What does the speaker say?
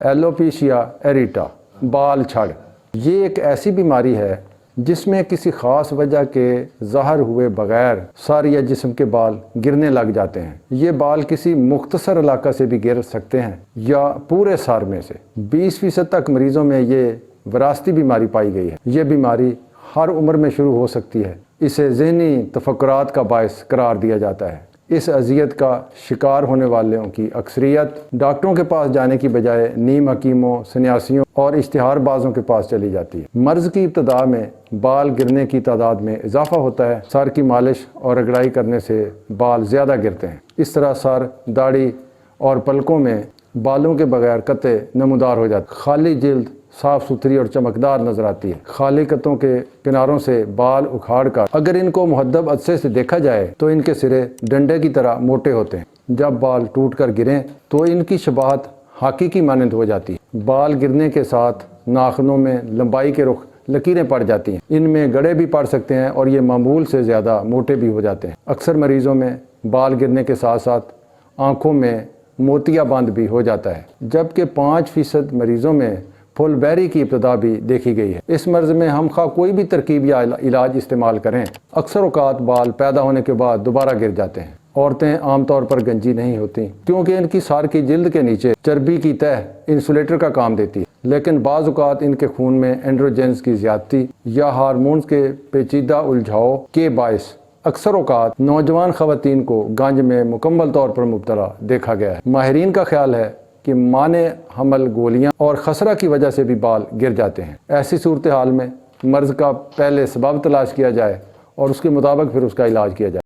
ایلوپیشیا ایریٹا بال چھڑ یہ ایک ایسی بیماری ہے جس میں کسی خاص وجہ کے ظاہر ہوئے بغیر سر یا جسم کے بال گرنے لگ جاتے ہیں۔ یہ بال کسی مختصر علاقہ سے بھی گر سکتے ہیں یا پورے سر میں سے۔ 20% تک مریضوں میں یہ وراثتی بیماری پائی گئی ہے۔ یہ بیماری ہر عمر میں شروع ہو سکتی ہے۔ اسے ذہنی تفکرات کا باعث قرار دیا جاتا ہے۔ اس اذیت کا شکار ہونے والوں کی اکثریت ڈاکٹروں کے پاس جانے کی بجائے نیم حکیموں، سنیاسیوں اور اشتہار بازوں کے پاس چلی جاتی ہے۔ مرض کی ابتدا میں بال گرنے کی تعداد میں اضافہ ہوتا ہے۔ سر کی مالش اور رگڑائی کرنے سے بال زیادہ گرتے ہیں۔ اس طرح سر، داڑھی اور پلکوں میں بالوں کے بغیر قطع نمودار ہو جاتے ہیں۔ خالی جلد صاف ستھری اور چمکدار نظر آتی ہے۔ خالی قطعوں کے کناروں سے بال اکھاڑ کر اگر ان کو مہذب عدسے سے دیکھا جائے تو ان کے سرے ڈنڈے کی طرح موٹے ہوتے ہیں۔ جب بال ٹوٹ کر گریں تو ان کی شباہت ہاکی کی مانند ہو جاتی ہے۔ بال گرنے کے ساتھ ناخنوں میں لمبائی کے رخ لکیریں پڑ جاتی ہیں۔ ان میں گڑھے بھی پڑ سکتے ہیں اور یہ معمول سے زیادہ موٹے بھی ہو جاتے ہیں۔ اکثر مریضوں میں بال گرنے کے ساتھ ساتھ آنکھوں میں موتیا بند بھی ہو جاتا ہے، جبکہ 5% مریضوں میں پھول بیری کی ابتدا بھی دیکھی گئی ہے۔ اس مرض میں ہم خواہ کوئی بھی ترکیب یا علاج استعمال کریں، اکثر اوقات بال پیدا ہونے کے بعد دوبارہ گر جاتے ہیں۔ عورتیں عام طور پر گنجی نہیں ہوتی کیونکہ ان کی سر کی جلد کے نیچے چربی کی تہ انسولیٹر کا کام دیتی ہے، لیکن بعض اوقات ان کے خون میں اینڈروجنز کی زیادتی یا ہارمونز کے پیچیدہ الجھاؤ کے باعث اکثر اوقات نوجوان خواتین کو گنج میں مکمل طور پر مبتلا دیکھا گیا ہے۔ ماہرین کا خیال ہے کہ مانع حمل گولیاں اور خسرہ کی وجہ سے بھی بال گر جاتے ہیں۔ ایسی صورتحال میں مرض کا پہلے سبب تلاش کیا جائے اور اس کے مطابق پھر اس کا علاج کیا جائے۔